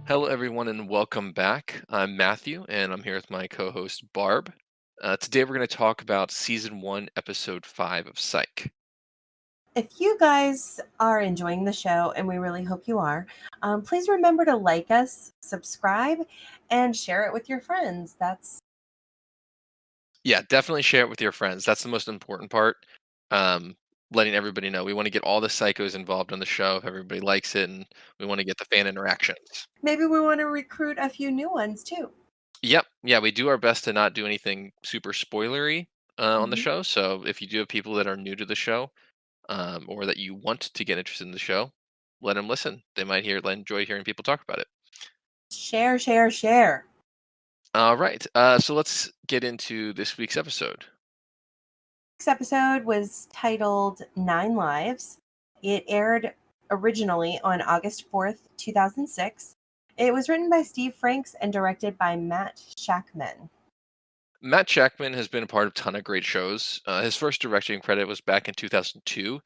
Hello, everyone, and welcome back. I'm Matthew, and I'm here with my co host, Barb. Today, we're going to talk about season one, episode 5 of Psych. If you guys are enjoying the show, and we really hope you are, please remember to like us, subscribe, and share it with your friends. Yeah, definitely share it with your friends. That's the most important part. Um, Letting everybody know. We want to get all the psychos involved on the show if everybody likes it, and we want to get the fan interactions. Maybe we want to recruit a few new ones too. Yep. Yeah, we do our best to not do anything super spoilery on the Mhm. show. So if you do have people that are new to the show, or that you want to get interested in the show, let them listen. They might enjoy hearing people talk about it. Share, share, share. All right. So let's get into this week's episode. This episode was titled Nine Lives. It aired originally on August 4th, 2006. It was written by Steve Franks and directed by Matt Shackman. Matt Jackman has been a part of a ton of great shows. His first directing credit was back in 2002,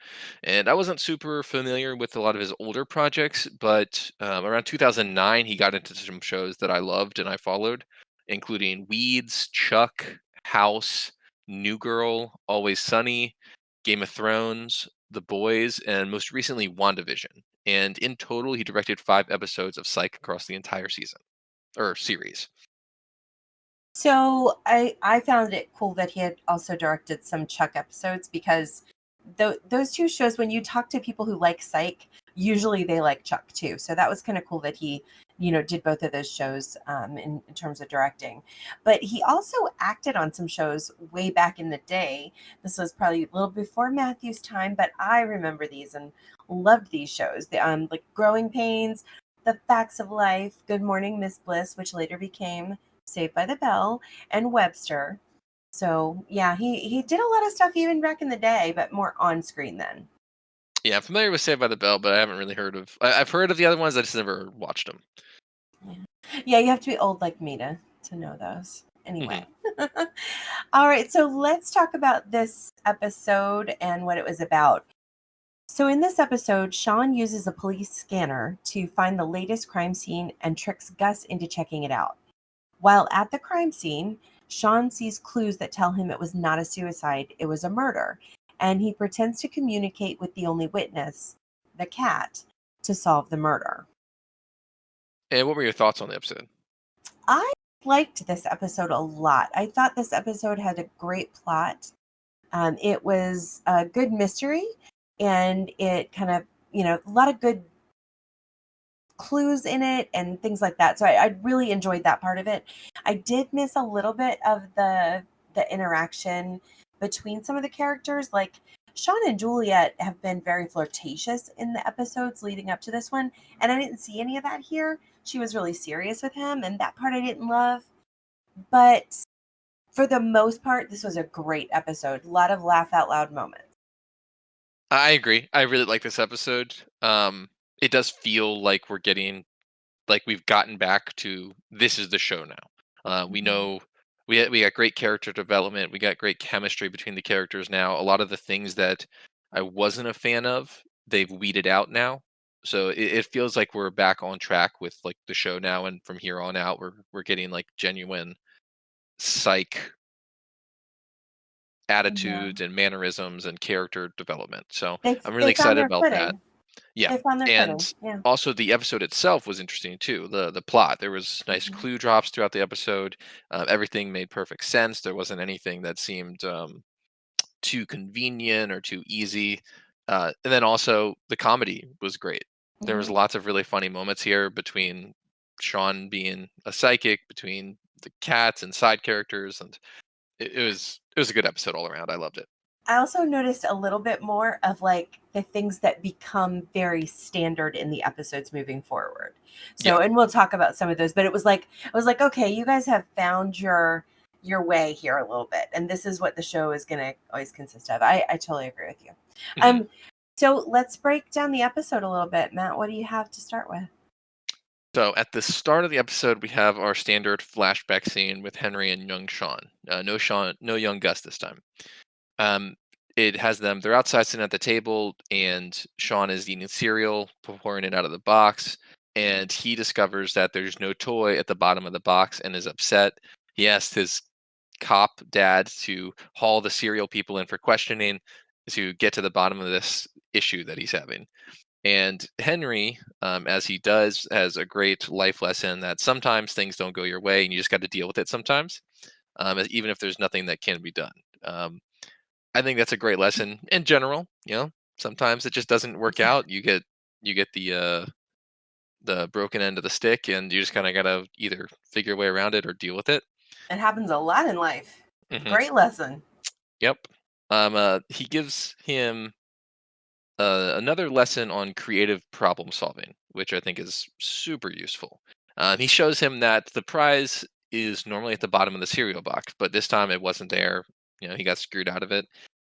and I wasn't super familiar with a lot of his older projects, but around 2009, he got into some shows that I loved and I followed, including Weeds, Chuck, House, New Girl, Always Sunny, Game of Thrones, The Boys, and most recently, WandaVision. And in total, he directed 5 episodes of Psych across the entire season or series. So I found it cool that he had also directed some Chuck episodes because those two shows, when you talk to people who like Psych, usually they like Chuck too. So that was kind of cool that he, did both of those shows in terms of directing. But he also acted on some shows way back in the day. This was probably a little before Matthew's time, but I remember these and loved these shows. Like Growing Pains, The Facts of Life, Good Morning Miss Bliss, which later became Saved by the Bell, and Webster. So yeah, he did a lot of stuff even back in the day, but more on screen then. Yeah, I'm familiar with Saved by the Bell, but I haven't really heard of. I've heard of the other ones. I just never watched them. Yeah, you have to be old like me to know those. Hmm. Anyway. All right, so let's talk about this episode and what it was about. So in this episode, Sean uses a police scanner to find the latest crime scene and tricks Gus into checking it out. While at the crime scene, Sean sees clues that tell him it was not a suicide, it was a murder, and he pretends to communicate with the only witness, the cat, to solve the murder. And what were your thoughts on the episode? I liked this episode a lot. I thought this episode had a great plot. It was a good mystery, and it kind of, a lot of good clues in it and things like that. So I really enjoyed that part of it. I did miss a little bit of the interaction between some of the characters. Like Sean and Juliet have been very flirtatious in the episodes leading up to this one, and I didn't see any of that here. She was really serious with him, and that part I didn't love. But for the most part, this was a great episode. A lot of laugh out loud moments. I agree. I really like this episode. It does feel like we've gotten back to this is the show now. We Mhm. know we got great character development. We got great chemistry between the characters now. A lot of the things that I wasn't a fan of, they've weeded out now. So it feels like we're back on track with like the show now, and from here on out, we're getting like genuine psych Yeah. attitudes and mannerisms and character development. So I'm really They found excited their about that. footing. Yeah. They found their And footing. Yeah. also the episode itself was interesting too. The plot. There was nice Mhm. clue drops throughout the episode. Everything made perfect sense. There wasn't anything that seemed too convenient or too easy. And then also the comedy was great. There was Mhm. lots of really funny moments here between Sean being a psychic, between the cats and side characters, and it was a good episode all around. I loved it. I also noticed a little bit more of like the things that become very standard in the episodes moving forward. Yeah. So, and we'll talk about some of those, but it was like, okay, you guys have found your way here a little bit, and this is what the show is going to always consist of. I totally agree with you. Mhm. Um, so let's break down the episode a little bit. Matt, what do you have to start with? So at the start of the episode, we have our standard flashback scene with Henry and young Sean. No Sean, no young Gus this time. Um, it has them. They're outside sitting at the table, and Sean is eating cereal, pouring it out of the box. and he discovers that there's no toy at the bottom of the box and is upset. He asks his cop dad to haul the serial people in for questioning to get to the bottom of this issue that he's having. And Henry, as he does, has a great life lesson that sometimes things don't go your way and you just got to deal with it sometimes, even if there's nothing that can be done. I think that's a great lesson in general. Sometimes it just doesn't work out. You get the broken end of the stick, and you just kind of gotta either figure your way around it or deal with it. It happens a lot in life. Hmm. Great lesson. Yep. He gives him another lesson on creative problem solving, which I think is super useful. He shows him that the prize is normally at the bottom of the cereal box, but this time it wasn't there. He got screwed out of it.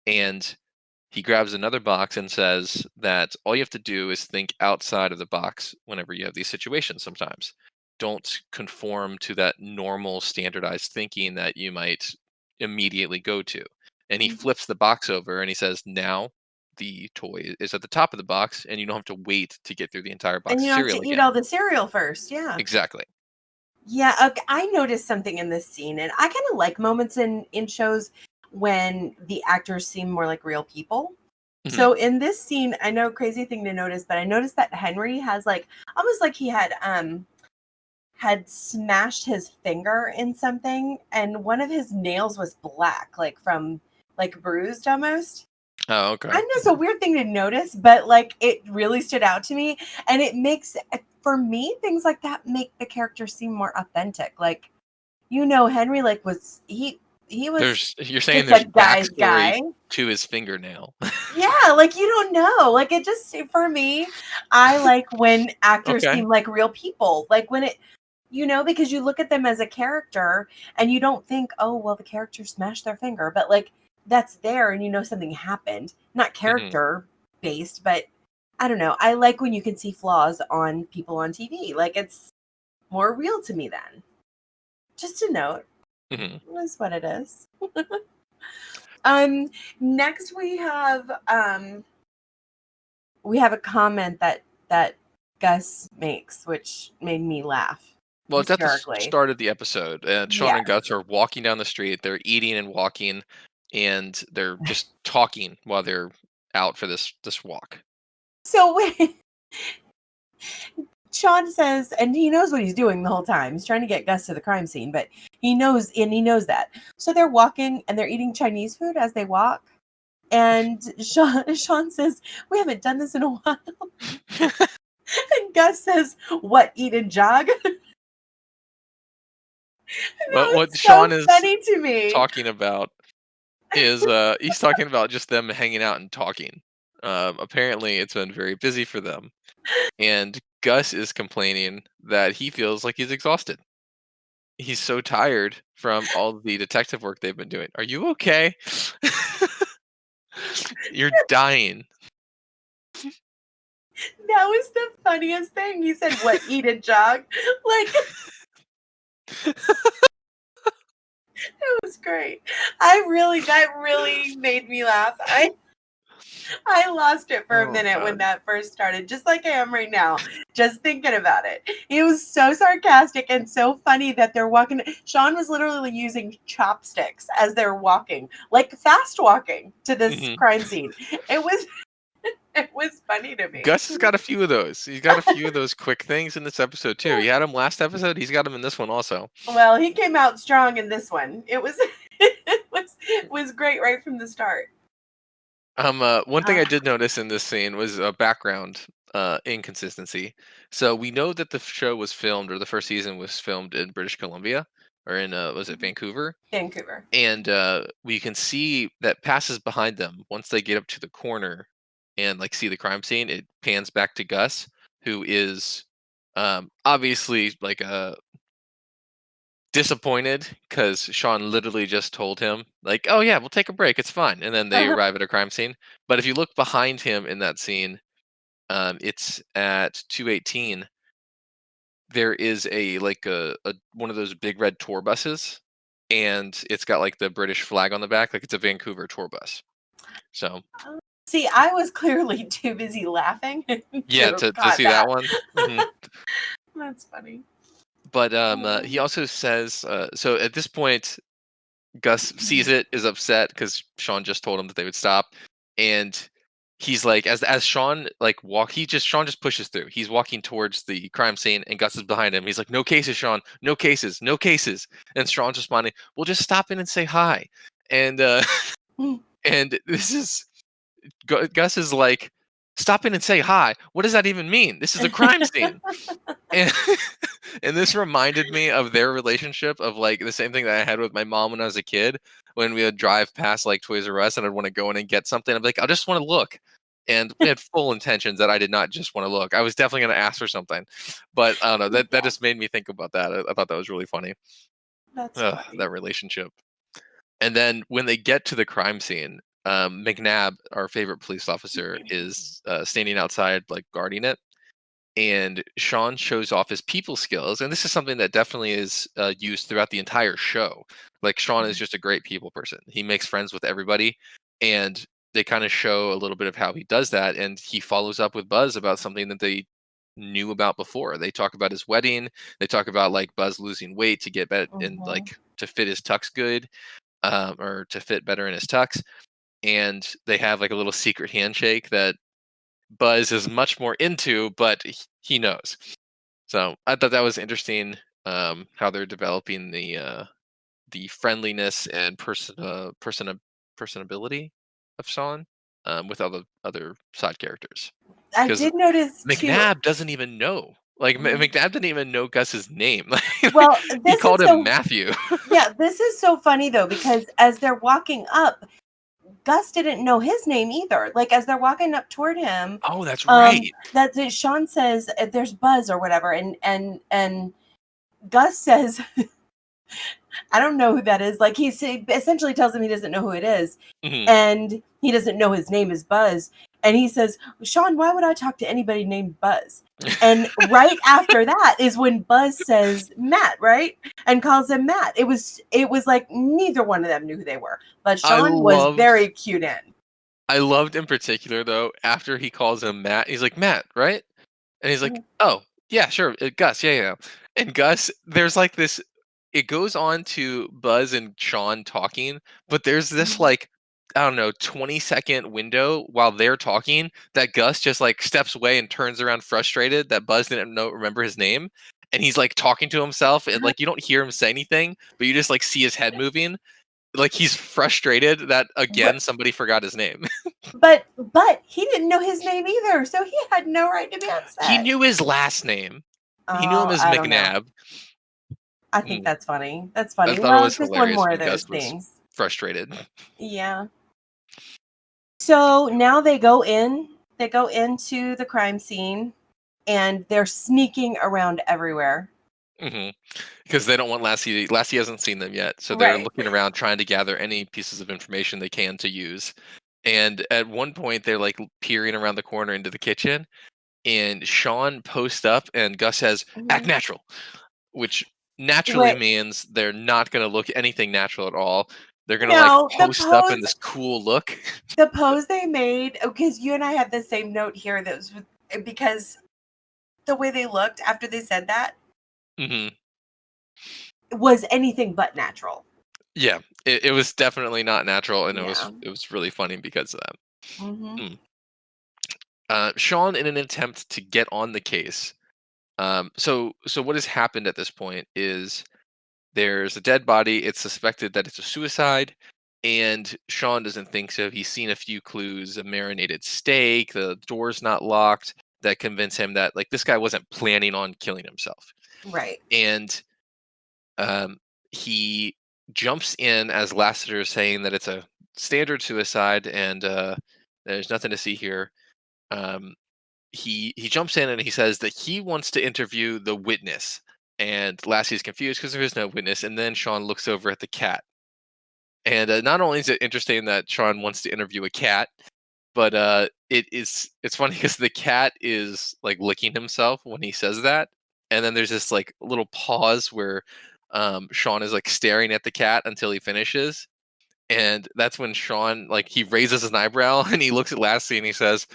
And he grabs another box and says that all you have to do is think outside of the box whenever you have these situations sometimes. Don't conform to that normal standardized thinking that you might immediately go to. And he Mhm. flips the box over and he says, now the toy is at the top of the box and you don't have to wait to get through the entire And box you of don't have cereal to eat again. all the cereal first. Yeah. Exactly. Yeah, okay, I noticed something in this scene, and I kind of like moments in shows when the actors seem more like real people. Hmm. So in this scene, I know crazy thing to notice, but I noticed that Henry has like almost like he had smashed his finger in something, and one of his nails was black, like from like bruised almost. Oh, I okay. know it's a weird thing to notice, but like it really stood out to me, and it makes for me things like that make the character seem more authentic. Like Henry like he was You're saying just there's a guy's backstory guy. to his fingernail. Yeah, like you don't know. Like it just for me, I like when actors Okay. seem like real people. Like when because you look at them as a character and you don't think, oh, well, the character smashed their finger, but like that's there and something happened. Not Hmm. character based, but I don't know. I like when you can see flaws on people on TV. Like it's more real to me then. Just a note. Hmm. Is what it is. Um Next we have a comment that Gus makes, which made me laugh Well, it's at the hysterically. start of the episode, and Sean and Yes. Gus are walking down the street. They're eating and walking, and they're just talking while they're out for this walk. So when Sean says, and he knows what he's doing the whole time. He's trying to get Gus to the crime scene, but he knows that. So they're walking and they're eating Chinese food as they walk. And Sean says, "We haven't done this in a while." And Gus says, "What? Eat and jog?" And that But was what so Sean is funny to me. talking about is he's talking about just them hanging out and talking. Apparently, it's been very busy for them, and Gus is complaining that he feels like he's exhausted. He's so tired from all the detective work they've been doing. Are you okay? You're dying. That was the funniest thing. He said, "What? Eat and jog?" Like it was great. That really made me laugh. I lost it for a Oh minute when god. that first started, just like I am right now, just thinking about it. It was so sarcastic and so funny that they're walking. Sean was literally using chopsticks as they're walking, like fast walking to this Mhm. crime scene. It was it was funny to me. Gus has got a few of those. He's got a few of those quick things in this episode too. He had them last episode. He's got them in this one also. Well, he came out strong in this one. It was it was great right from the start. One thing Uh, I did notice in this scene was a background inconsistency. So we know that the show was filmed, or the first season was filmed in British Columbia, or in was it Vancouver? Vancouver. And we can see that passes behind them once they get up to the corner and like see the crime scene. It pans back to Gus, who is obviously like disappointed because Sean literally just told him like, "Oh yeah, we'll take a break. It's fine." And then they arrive at a crime scene. But if you look behind him in that scene, it's at 218. There is a one of those big red tour buses, and it's got like the British flag on the back, like it's a Vancouver tour bus. So See, I was clearly too busy laughing yeah, to have to caught see that that. one. Hmm. That's funny. But he Oh. also says, so at this point, Gus sees it, is upset because Sean just told him that they would stop, and he's like, as Sean like Sean just pushes through. He's walking towards the crime scene, and Gus is behind him. He's like, "No cases, Sean. No cases. No cases." And Sean's responding, "We'll just stop in and say hi." And Mm. and this is Gus is like, "Stop in and say hi. What does that even mean? This is a crime scene." And and this reminded me of their relationship, of like the same thing that I had with my mom when I was a kid. When we would drive past like Toys R Us and I'd want to go in and get something, I'm like, I just want to look. And we had full intentions that I did not just want to look. I was definitely going to ask for something, but I don't know. That Yeah, just made me think about that. I thought that was really funny. that's Ugh, funny. that relationship. And then when they get to the crime scene, McNabb, our favorite police officer, is standing outside, like guarding it, and Sean shows off his people skills, and this is something that definitely is used throughout the entire show. Like Sean is Mhm. just a great people person. He makes friends with everybody, and they kind of show a little bit of how he does that. And he follows up with Buzz about something that they knew about before. They talk about his wedding. They talk about like Buzz losing weight to get better and Mhm. like to fit his tux good, or to fit better in his tux. And they have like a little secret handshake that Buzz is much more into, but he knows. So I thought that was interesting, how they're developing the friendliness and personability of Sean, with all the other side characters. I Because did notice too. McNabb doesn't even know. Like Mhm. McNabb didn't even know Gus's name. Well, He this called is him so Matthew. yeah, this is so funny though because as they're walking up, Gus didn't know his name either. Like as they're walking up toward him, Oh, that's right. that Sean says there's Buzz or whatever, and Gus says I don't know who that is. Like he essentially tells him he doesn't know who it is, Hmm. and he doesn't know his name is Buzz. And he says, "Sean, why would I talk to anybody named Buzz?" And right after that is when Buzz says Matt, right, and calls him Matt. It was like neither one of them knew who they were, but I Sean was loved very cute in. I loved in particular though, after he calls him Matt, he's like, "Matt, right?" And he's like, Mhm, "Oh, yeah, sure, Gus, yeah, yeah." And Gus, there's like this. It goes on to Buzz and Sean talking, but there's this mhm. like, I don't know, 20-second window while they're talking that Gus just like steps away and turns around frustrated that Buzz didn't remember his name, and he's like talking to himself, and like you don't hear him say anything, but you just like see his head moving, like he's frustrated that again Right. somebody forgot his name. But he didn't know his name either, so he had no right to be He upset. knew his last name. He knew him Oh, as I don't know. McNabb. I think Mm. that's funny. That's I funny. thought it Well, was just one hilarious more of when those Gus was things. frustrated. Yeah. So now they go into the crime scene and they're sneaking around everywhere. Hmm. Because they don't want Lassie. Lassie hasn't seen them yet, so they're Right. looking around trying to gather any pieces of information they can to use. And at one point, they're like peering around the corner into the kitchen, and Sean posts up, and Gus says, "Act Mhm. natural," which naturally Right. means they're not going to look anything natural at all. They're going to like No, post up in this cool look. the pose they made, because you and I had the same note here that was because the way they looked after they said that Hmm. was anything but natural. Yeah, it was definitely not natural, and Yeah. it was really funny because of that. Hmm. Hmm. Sean, in an attempt to get on the case, so what has happened at this point is there's a dead body. It's suspected that it's a suicide, and Sean doesn't think so. He's seen a few clues: a marinated steak, the door's not locked, that convince him that like this guy wasn't planning on killing himself. Right. And um, he jumps in as Lassiter is saying that it's a standard suicide, and there's nothing to see here. Um, he jumps in and he says that he wants to interview the witness, and Lassie's confused because there is no witness. And then Sean looks over at the cat, and not only is it interesting that Sean wants to interview a cat, but it's funny because the cat is like licking himself when he says that, and then there's this like little pause where Sean is like staring at the cat until he finishes, and that's when Sean like he raises an eyebrow and he looks at Lassie and he says,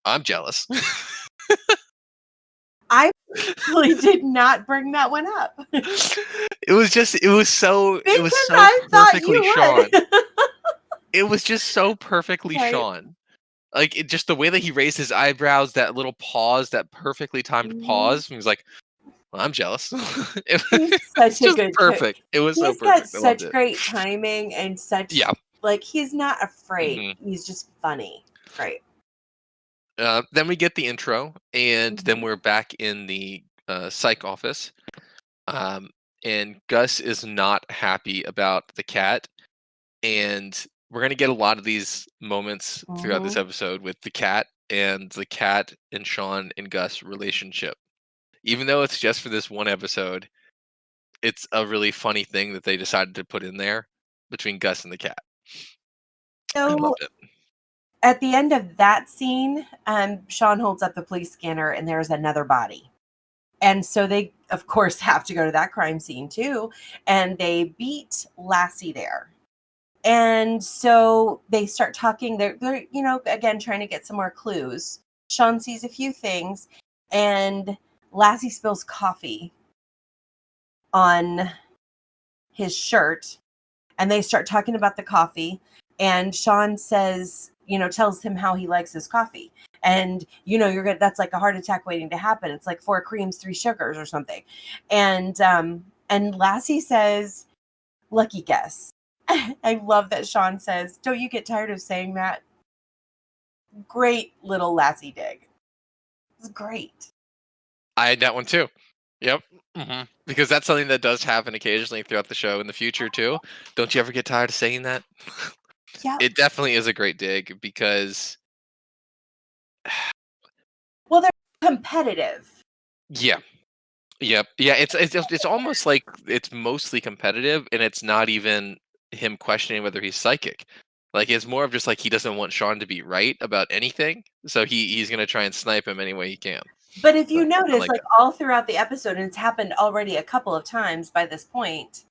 "I'm jealous." I really did not bring that one up. It was Because so I thought perfectly you Sean. would. It was just so perfectly Right. Sean. Like, just the way that he raised his eyebrows, that little pause, that perfectly timed Mhm. pause, he was like, "Well, I'm jealous." It He's it's such a just good cook. perfect. It was so He's got perfect. I loved such it. great timing and such Yeah. like, he's not afraid. Mhm. He's just funny. Right. Then we get the intro, and then Mhm. we're back in the, psych office, um, and Gus is not happy about the cat, and we're gonna get a lot of these moments throughout this Mhm. episode with the cat and Sean and Gus relationship. Even though it's just for this one episode, it's a really funny thing that they decided to put in there between Gus and the cat. I So, loved it. at the end of that scene, Sean holds up the police scanner and there's another body. And so they, of course, have to go to that crime scene too. And they beat Lassie there. And so they start talking. They're, again, trying to get some more clues. Sean sees a few things, and Lassie spills coffee on his shirt, and they start talking about the coffee. And Sean says, tells him how he likes his coffee. And you're gonna that's like a heart attack waiting to happen. It's like 4 creams, 3 sugars or something. And Lassie says, lucky guess. I love that Sean says, don't you get tired of saying that? Great little Lassie dig. It's great. I had that one too. Yep. Because that's something that does happen occasionally throughout the show in the future too. Don't you ever get tired of saying that? Yep. It definitely is a great dig because Well, they're competitive. yeah. Yep. Yeah, it's almost like it's mostly competitive and it's not even him questioning whether he's psychic. Like it's more of just like he doesn't want Sean to be right about anything, so he's gonna try and snipe him any way he can. But if you So I notice, like like that. all throughout the episode, and it's happened already a couple of times by this point,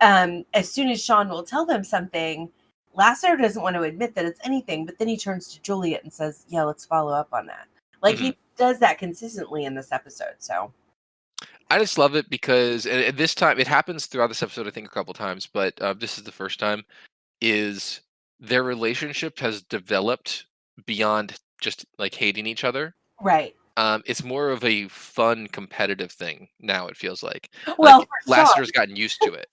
as soon as Sean will tell them something, Lasseter doesn't want to admit that it's anything, but then he turns to Juliet and says, yeah, let's follow up on that. Like hmm he does that consistently in this episode. So I just love it because and this time it happens throughout this episode I think a couple times, but this is the first time is their relationship has developed beyond just like hating each other. right. It's more of a fun competitive thing now, it feels like. Well, Like, for Sean, Lasseter's gotten used to it.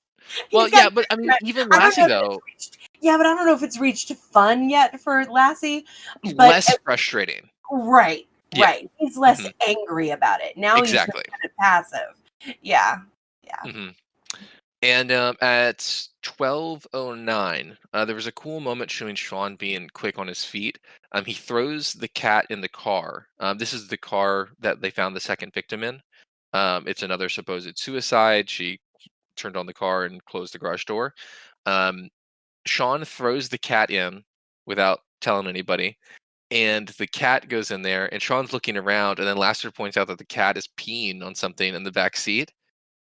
Well, he's got yeah, but I mean, even I don't Lassie, know that it's though, reached. Yeah, but I don't know if it's reached fun yet for Lassie. But less frustrating. right, Yeah. right. He's less Mhm. angry about it. Now he's just Exactly. kind of passive. Yeah. Yeah. Mhm. And, at 12:09, there was a cool moment showing Sean being quick on his feet. He throws the cat in the car. This is the car that they found the second victim in. It's another supposed suicide. She turned on the car and closed the garage door. Um, Sean throws the cat in without telling anybody, and the cat goes in there, and Sean's looking around, and then Laster points out that the cat is peeing on something in the back seat.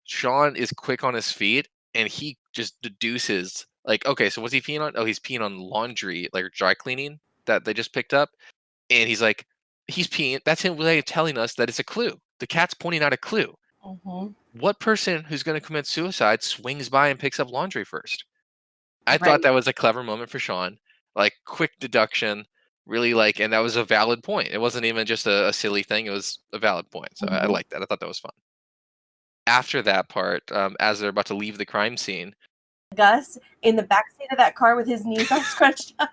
Sean is quick on his feet, and he just deduces, like, okay, so what's he peeing on? Oh, he's peeing on laundry, like dry cleaning that they just picked up, and he's like, he's peeing. That's him way of telling us that it's a clue. The cat's pointing out a clue. Hmm. What person who's going to commit suicide swings by and picks up laundry first? I thought Right. that was a clever moment for Sean. Like quick deduction, really like, and that was a valid point. It wasn't even just a silly thing. It was a valid point. So I Hmm. liked that. I thought that was fun. After that part, as they're about to leave the crime scene, Gus in the backseat of that car with his knees all scrunched up.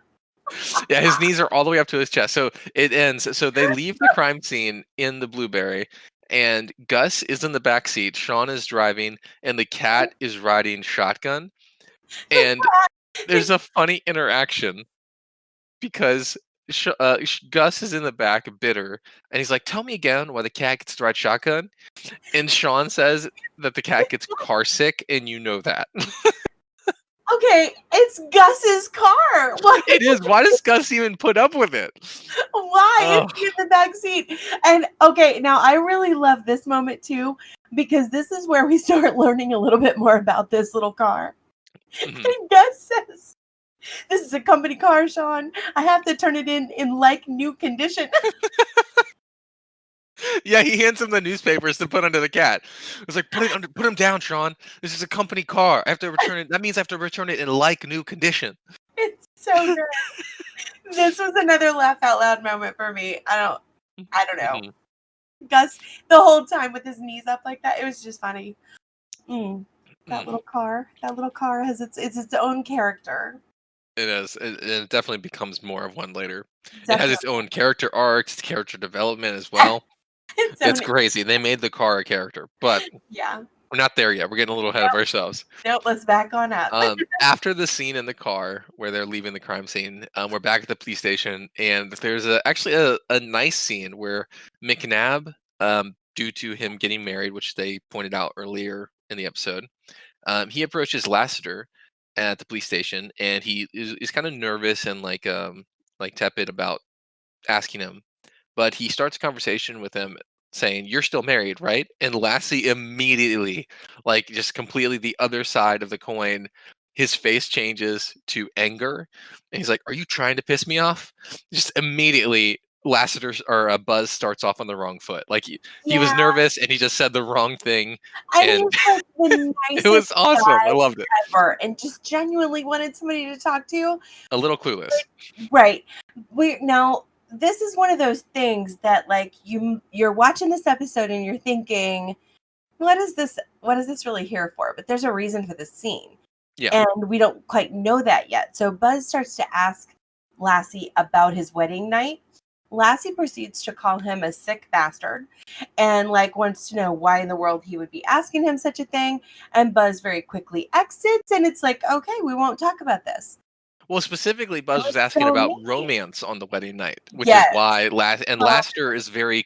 yeah, his knees are all the way up to his chest. So it ends. So they leave the crime scene in the Blueberry, and Gus is in the back seat. Sean is driving, and the cat is riding shotgun. And there's a funny interaction because Gus is in the back, bitter, and he's like, "Tell me again why the cat gets to ride shotgun." And Sean says that the cat gets car sick, and you know that. Okay, it's Gus's car. Why? It is. Why does Gus even put up with it? Why is Oh, he in the back seat? And okay, now I really love this moment too because this is where we start learning a little bit more about this little car. mhm. And Gus says, "This is a company car, Sean. I have to turn it in like new condition." Yeah, he hands him the newspapers to put under the cat. It's like put him down, Sean. This is a company car. I have to return it. That means I have to return it in like new condition. It's so good. This was another laugh out loud moment for me. I don't know. Mhm, Gus the whole time with his knees up like that. It was just funny. Mm, that mm. little car has its own character. It is. It definitely becomes more of one later. It has its Definitely. own character arcs, character development as well. Its It's own crazy. They made the car a character, but yeah. we're not there yet. We're getting a little ahead of Nope, ourselves. nope, let's back on up. After the scene in the car where they're leaving the crime scene, we're back at the police station, and there's actually a nice scene where McNabb, due to him getting married, which they pointed out earlier in the episode, he approaches Lassiter at the police station, and is kind of nervous and like tepid about asking him, but he starts a conversation with him saying, "You're still married, right?" And Lassie immediately, like just completely the other side of the coin, his face changes to anger, and he's like, "Are you trying to piss me off?" Just immediately, Lassiter's or Buzz starts off on the wrong foot. Like he Yeah, was nervous and he just said the wrong thing, and and he's like the it nicest was awesome. I guy loved it. ever and just genuinely wanted somebody to talk to. A little clueless. Right. We now this is one of those things that like you're watching this episode and you're thinking, what is this really here for? But there's a reason for this scene. Yeah. And we don't quite know that yet. So Buzz starts to ask Lassie about his wedding night. Lassie proceeds to call him a sick bastard and like wants to know why in the world he would be asking him such a thing. And Buzz very quickly exits and it's like, okay, we won't talk about this. Well, specifically, It Buzz was was asking so about nice. romance on the wedding night, which is Yes. why Uh, Lassiter is very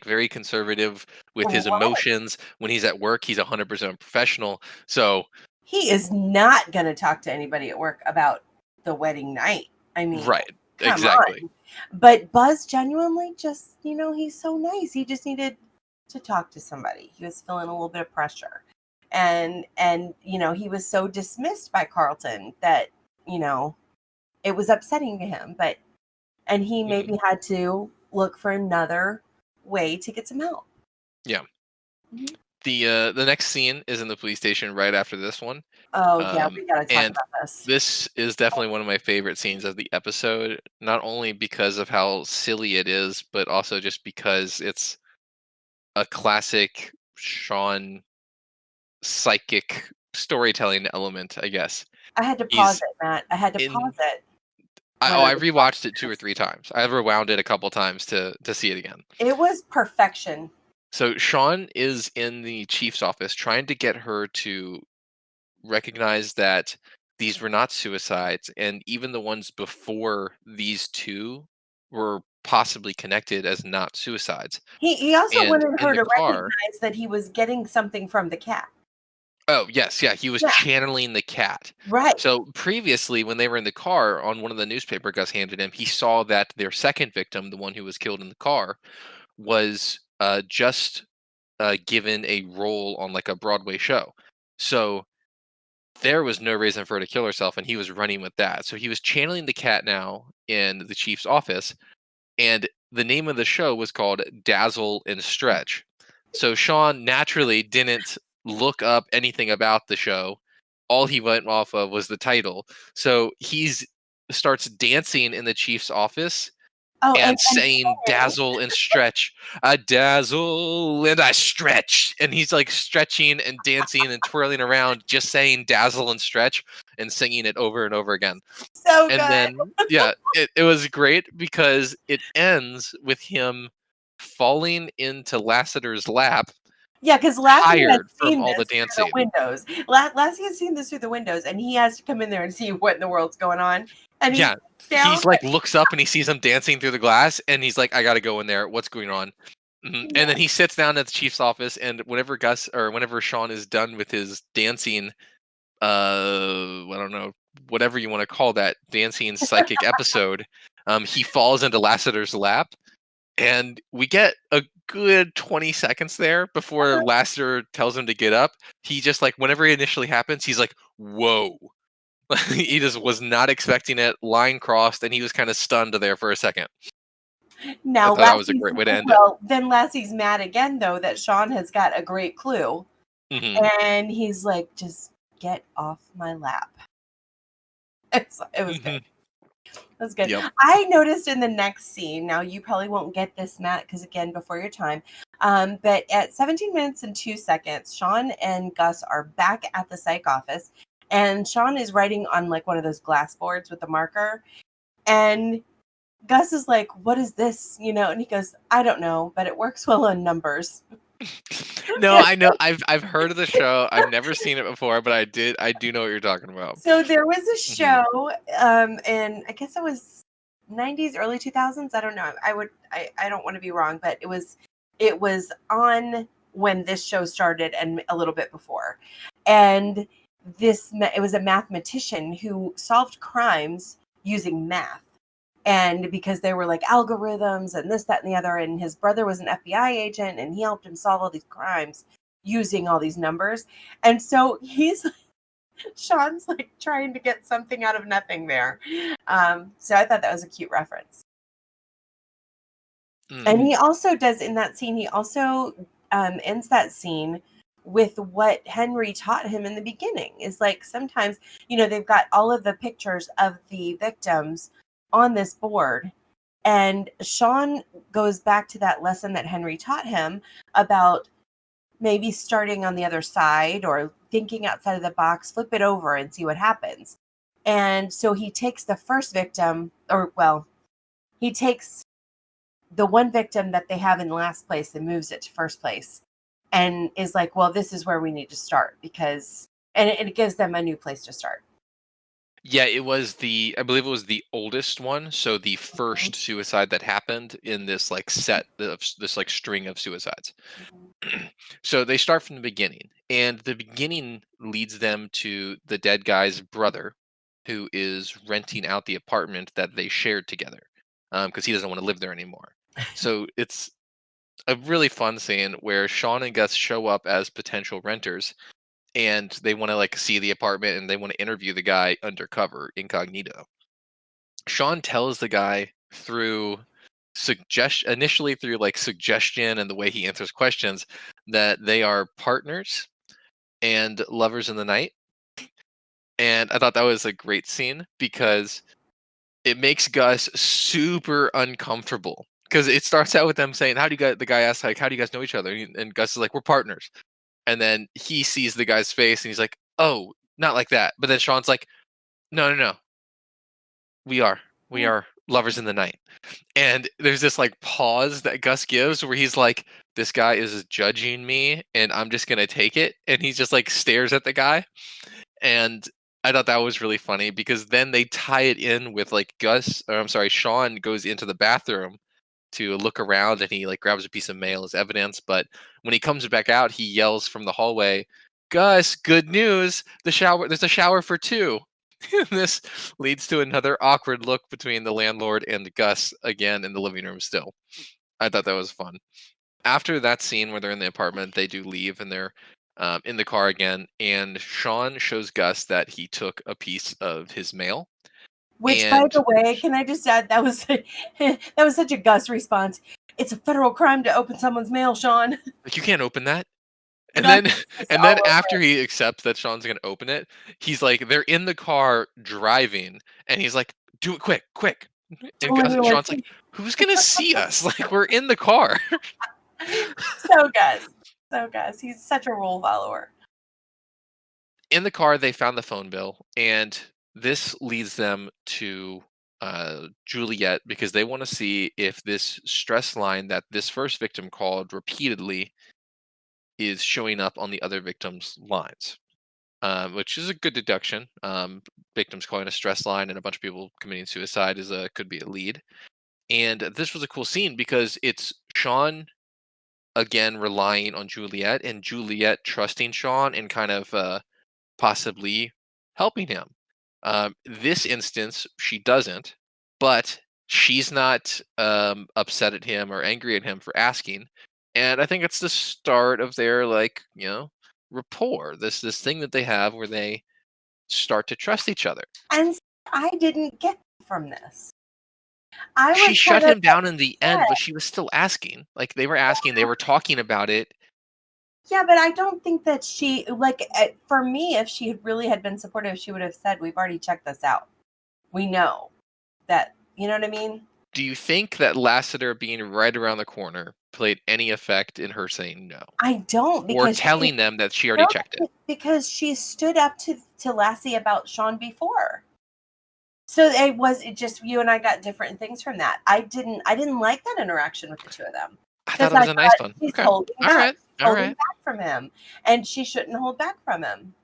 very conservative with his right. emotions. When he's at work, he's 100% professional. So, He is not going to talk to anybody at work about the wedding night. I mean, right, come exactly. on. But Buzz genuinely just, he's so nice. He just needed to talk to somebody. He was feeling a little bit of pressure. And he was so dismissed by Carlton that, you know, it was upsetting to him, and he Mhm. maybe had to look for another way to get some help. Yeah. Mhm. The next scene is in the police station right after this one, Oh, yeah, we got to talk and about this. this is definitely one of my favorite scenes of the episode. Not only because of how silly it is, but also just because it's a classic Sean psychic storytelling element, I guess. I had to pause He's it, Matt. I had to pause in it when I I was watching rewatched it 2 or this. 3 times. I've rewound it a couple times to see it again. It was perfection. So Sean is in the chief's office trying to get her to recognize that these were not suicides, and even the ones before these 2 were possibly connected as not suicides. He also And wanted in her the to car. recognize that he was getting something from the cat. Oh, yes, yeah, he was Yeah, channeling the cat. right. So previously, when they were in the car, on one of the newspaper Gus handed him, he saw that their second victim, the one who was killed in the car, was just given a role on like a Broadway show. So there was no reason for her to kill herself, and he was running with that. So he was channeling the cat now in the chief's office, and the name of the show was called Dazzle and Stretch. So Sean naturally didn't look up anything about the show. All he went off of was the title. So he's starts dancing in the chief's office Oh, and and saying singing. dazzle and stretch. I dazzle and I stretch. And he's like stretching and dancing and twirling around, just saying dazzle and stretch and singing it over and over again. So And good. then, yeah, it was great because it ends with him falling into Lassiter's lap, Yeah, because Lassie had tired from seen all the this through the dancing. windows. Lassie had seen this through the windows, and he has to come in there and see what in the world's going on. And he Yeah, sits down. he's like looks up and he sees him dancing through the glass, and he's like, "I got to go in there. What's going on?" And then Yeah. he sits down at the chief's office, and whenever Sean is done with his dancing, I don't know, whatever you want to call that dancing psychic episode, he falls into Lassiter's lap, and we get a good 20 seconds there before Lassiter tells him to get up. He just like whenever it initially happens, he's like, "Whoa." He just was not expecting it, line crossed, and he was kind of stunned there for a second. I Now thought that was a Lassie's great way to end it. well, then Lassie's mad again though that Sean has got a great clue, Hmm. and he's like, "Just get off my lap." It was good. Hmm. It was good. Yep. I noticed in the next scene, now you probably won't get this, Matt, because again, before your time, but at 17 minutes and 2 seconds, Sean and Gus are back at the psych office, and Sean is writing on like one of those glass boards with a marker, and Gus is like, "What is this?" And he goes, "I don't know, but it works well on numbers." No, I know. I've heard of the show. I've never seen it before, but I do know what you're talking about. So there was a Hmm. show, and I guess it was 90s, early 2000s. I don't know. I don't want to be wrong, but it was on when this show started and a little bit before. And it was a mathematician who solved crimes using math. And because they were like algorithms and this, that, and the other, and his brother was an FBI agent and he helped him solve all these crimes using all these numbers. And so Sean's like trying to get something out of nothing there. So I thought that was a cute reference. And Mm. he also does in that scene, he also ends that scene with what Henry taught him in the beginning. Is like sometimes, they've got all of the pictures of the victims on this board. And Sean goes back to that lesson that Henry taught him about maybe starting on the other side or thinking outside of the box, flip it over and see what happens. And so he takes the first victim, or well, he takes the one victim that they have in last place and moves it to first place and is like, well, this is where we need to start because, and it gives them a new place to start. Yeah, I believe it was the oldest one, so the Mhm, first suicide that happened in this like set of this like string of suicides. mhm. So they start from the beginning, and the beginning leads them to the dead guy's brother, who is renting out the apartment that they shared together, because he doesn't want to live there anymore. So it's a really fun scene where Sean and Gus show up as potential renters, and they want to like see the apartment and they want to interview the guy undercover, incognito. Sean tells the guy through initially through like suggestion and the way he answers questions that they are partners and lovers in the night. And I thought that was a great scene because it makes Gus super uncomfortable. Because it starts out with them saying, "How do you guys?" The guy asks, "Like, how do you guys know each other?" And Gus is like, "We're partners." And then he sees the guy's face and he's like, "Oh, not like that." But then Sean's like, "No, no, no, we are, we are lovers in the night." And there's this like pause that Gus gives where he's like, "This guy is judging me, and I'm just gonna take it." And he just like stares at the guy, and I thought that was really funny because then they tie it in with like Sean goes into the bathroom to look around and he like grabs a piece of mail as evidence. But when he comes back out, he yells from the hallway, "Gus, good news! There's a shower for two." This leads to another awkward look between the landlord and Gus again in the living room still. I thought that was fun. After that scene where they're in the apartment, they do leave and they're in the car again. And Sean shows Gus that he took a piece of his mail. Which, by And the way, can I just add that was that was such a Gus response. It's a federal crime to open someone's mail, Sean. like, you can't open that. And Gus then is just and all then over after he accepts that Sean's gonna open it, he's like, they're in the car driving, and he's like, "Do it quick, quick!" it. And Totally Sean's like, realistic. "Who's gonna see us? Like, we're in the car." So Gus, so Gus, he's such a rule follower. In the car, they found the phone bill, and this leads them to Juliet because they want to see if this stress line that this first victim called repeatedly is showing up on the other victims' lines. Which is a good deduction. Victims calling a stress line and a bunch of people committing suicide could be a lead. And this was a cool scene because it's Sean again relying on Juliet and Juliet trusting Sean and kind of possibly helping him. This instance, she doesn't, but she's not upset at him or angry at him for asking. And I think it's the start of their rapport. This thing that they have where they start to trust each other. And I didn't get from this. I She was kind shut of him down in the end, upset. but she was still asking. Like, they were asking, they were talking about it. Yeah, but I don't think that she like for me, if she really had been supportive, she would have said, "We've already checked this out. We know that." You know what I mean? Do you think that Lassiter being right around the corner played any effect in her saying no? I don't Or because she telling them that she already no, checked it? because she stood up to Lassie about Sean before. So it just you and I got different things from that. I didn't like that interaction with the two of them I thought because it I was a nice thought one. she's Okay. Alright. holding Alright. back from him, and she shouldn't hold back from him.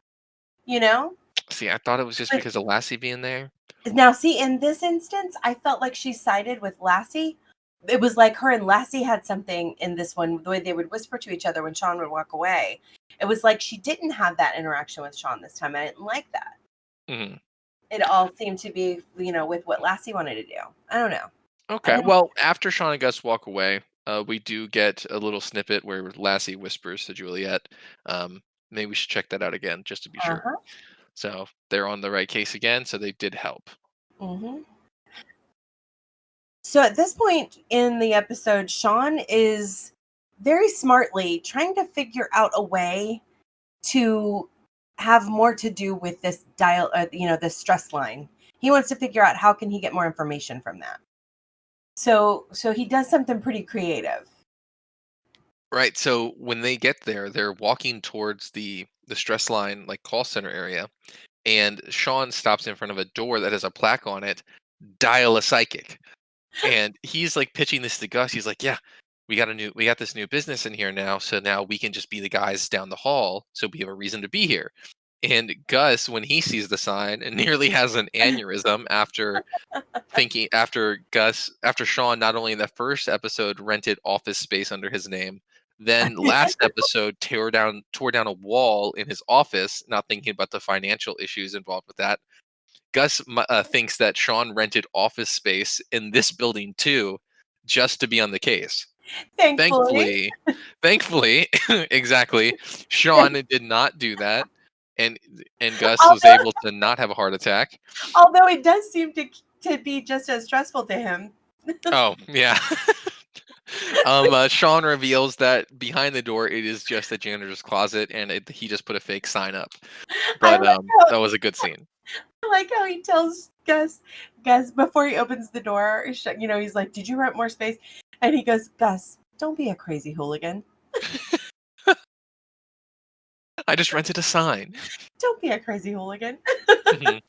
You know. See, I thought it was just But because of Lassie being there. now, see, in this instance, I felt like she sided with Lassie. It was like her and Lassie had something in this one, the way they would whisper to each other when Sean would walk away. It was like she didn't have that interaction with Sean this time. I didn't like that. Mhm. It all seemed to be, with what Lassie wanted to do. I don't know. I Okay. didn't. Well, after Sean and Gus walk away, we do get a little snippet where Lassie whispers to Juliet. Um, Maybe we should check that out again just to be Uh sure. huh. So they're on the right case again, so they did help. Hmm. So at this point in the episode, Sean is very smartly trying to figure out a way to have more to do with this this stress line. He wants to figure out how can he get more information from that. So he does something pretty creative. Right. So when they get there, they're walking towards the stress line like call center area, and Sean stops in front of a door that has a plaque on it, dial a psychic. And he's like pitching this to Gus. He's like, "Yeah, we got this new business in here now, so now we can just be the guys down the hall, so we have a reason to be here." And Gus, when he sees the sign, and nearly has an aneurysm after Sean not only in the first episode rented office space under his name, then last episode tore down a wall in his office, not thinking about the financial issues involved with that. Thinks that Sean rented office space in this building too, just to be on the case. Thankfully, Thankfully, thankfully, exactly, Sean did not do that, and Gus was although able to not have a heart attack. although it does seem to be just as stressful to him. Oh yeah. Sean reveals that behind the door it is just a janitor's closet, and he just put a fake sign up. I But like how that was a good scene. he tells Gus before he opens the door. He's like, "Did you rent more space?" And he goes, "Gus, don't be a crazy hooligan. I just rented a sign. Don't be a crazy hooligan." Mhm.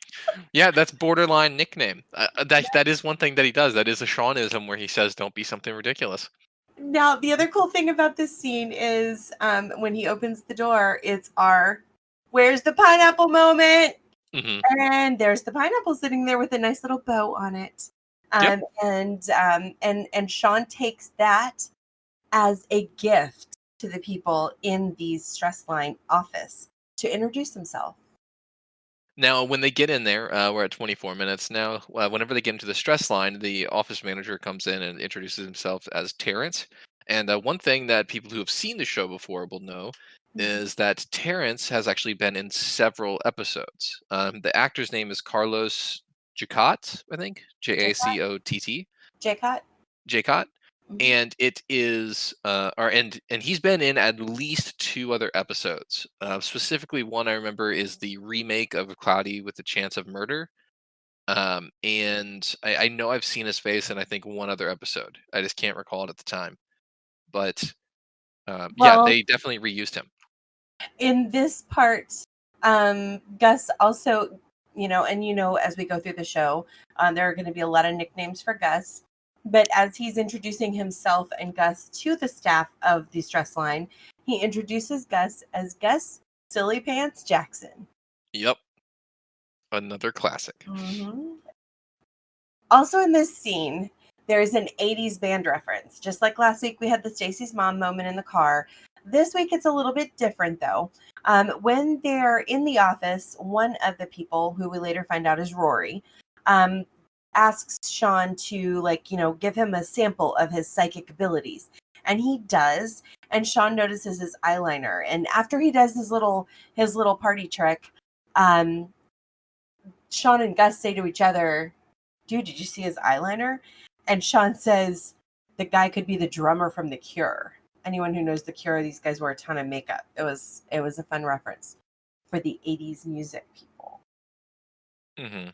Yeah, that's borderline nickname. That is one thing that he does. That is a Seanism where he says, "Don't be something ridiculous." Now, the other cool thing about this scene is when he opens the door, it's our "Where's the pineapple" moment. Hmm. And there's the pineapple sitting there with a nice little bow on it. Yep. And Sean takes that as a gift to the people in the stress line office to introduce himself. Now, when they get in there, we're at 24 minutes now. Whenever they get into the stress line, the office manager comes in and introduces himself as Terrence. And one thing that people who have seen the show before will know Mhm. is that Terrence has actually been in several episodes. The actor's name is Carlos Jacot, I think, Jacot? Jacott. Jacot? Jacot. Mhm. And it is, and he's been in at least two other episodes. Specifically, one I remember is the remake of Cloudy with a Chance of Murder. And I know I've seen his face in I think one other episode. I just can't recall it at the time. But yeah, Well, they definitely reused him. in this part, Gus also, and as we go through the show, there are going to be a lot of nicknames for Gus. But as he's introducing himself and Gus to the staff of the stress line, he introduces Gus as Gus Silly Pants Jackson. Yep, another classic. Hmm. Also in this scene, there's an 80s band reference. Just like last week, we had the Stacy's mom moment in the car. This week, it's a little bit different, though. When they're in the office, one of the people, who we later find out is Rory, um, asks Sean to, give him a sample of his psychic abilities. And he does. And Sean notices his eyeliner. And after he does his little party trick, um, Sean and Gus say to each other, "Dude, did you see his eyeliner?" And Sean says the guy could be the drummer from The Cure. Anyone who knows The Cure, these guys wear a ton of makeup. It was a fun reference for the 80s music people. Mm-hmm.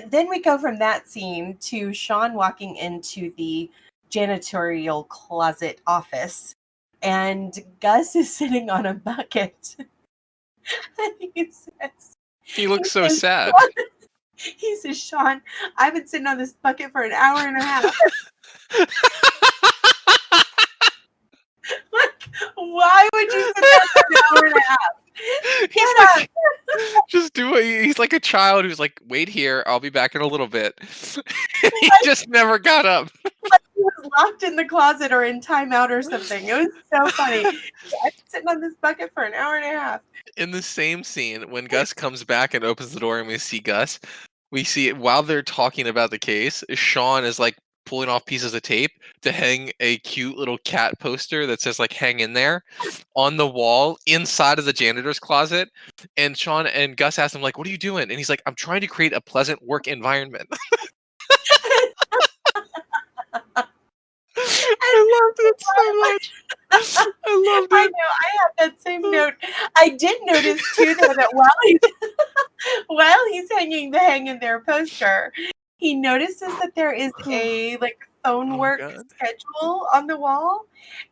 Then we go from that scene to Sean walking into the janitorial closet office, and Gus is sitting on a bucket. And He looks so says, sad. he says, Sean, I've been sitting on this bucket for an hour and a half. Like, why would you sit there for an hour and a half? He's Get up. like, just do it. He's like a child who's like, wait here, I'll be back in a little bit. He just never got up. Like he was locked in the closet or in timeout or something. It was so funny. I've been sitting on this bucket for an hour and a half. In the same scene, when Gus comes back and opens the door and we see Gus, we see while they're talking about the case, Sean is like pulling off pieces of tape to hang a cute little cat poster that says like hang in there on the wall inside of the janitor's closet. And Sean and Gus ask him like, what are you doing? And he's like, I'm trying to create a pleasant work environment. I loved it so much. I loved I it. know. I have that same note. I did notice too, though, that while he's hanging the hang in there poster, he notices that there is a like phone Oh, work God. schedule on the wall,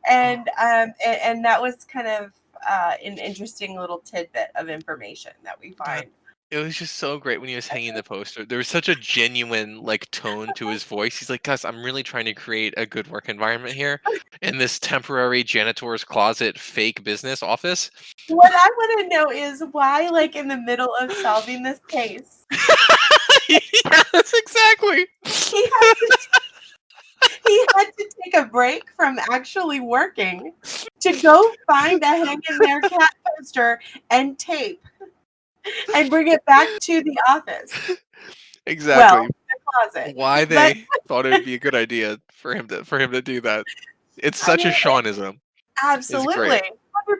and that was kind of an interesting little tidbit of information that we find. It was just so great when he was hanging the poster. There was such a genuine like tone to his voice. He's like, Gus, I'm really trying to create a good work environment here in this temporary janitor's closet fake business office. What I want to know is why, like in the middle of solving this case, Yes, exactly. he had to take a break from actually working to go find a hang in there cat poster and tape and bring it back to the office. Exactly. Well, the closet. Why they thought it would be a good idea for him to do that. It's such a Seanism. Absolutely.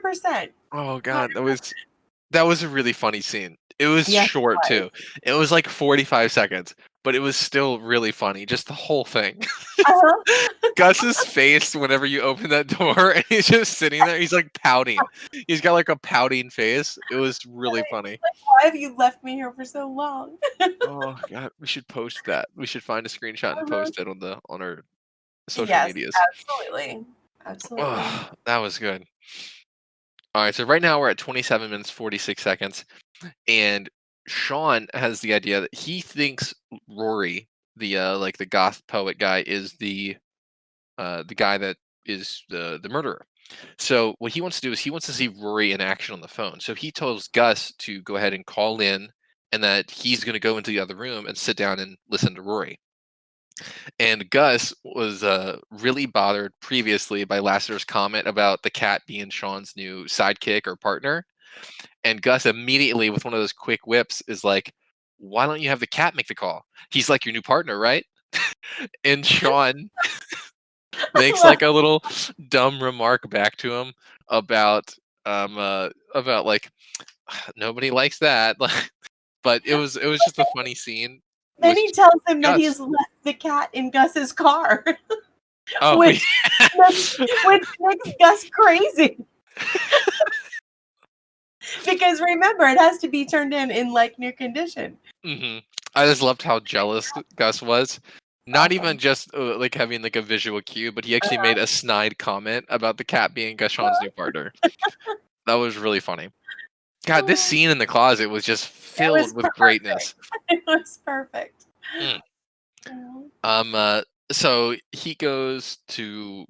100%. Oh God, that was a really funny scene. It was Yes, it short was. too. It was like 45 seconds, but it was still really funny. Just the whole thing. Uh-huh. Gus's face whenever you open that door and he's just sitting there, he's like pouting. He's got like a pouting face. It was really funny. Like, why have you left me here for so long? Oh God, we should post that. We should find a screenshot and post it on our social Yes, medias. absolutely. Absolutely. Oh, that was good. All right, so right now we're at 27 minutes 46 seconds, and Sean has the idea that he thinks Rory, the like the goth poet guy, is the guy that is the murderer. So what he wants to do is he wants to see Rory in action on the phone. So he tells Gus to go ahead and call in, and that he's going to go into the other room and sit down and listen to Rory. And Gus was really bothered previously by Lasseter's comment about the cat being Sean's new sidekick or partner. And Gus immediately, with one of those quick whips, is like, why don't you have the cat make the call? He's like your new partner, right? And Sean makes like a little dumb remark back to him about like nobody likes that. But it was just a funny scene. Then he tells him that Gus. he's left the cat in Gus's car, Oh, which makes Gus crazy. Because remember, it has to be turned in like new condition. hmm I just loved how jealous Gus was. Not Awesome. even just like having like a visual cue, but he actually made a snide comment about the cat being Gus Sean's new partner. That was really funny. God, this scene in the closet was just filled with greatness. It was perfect. So he goes to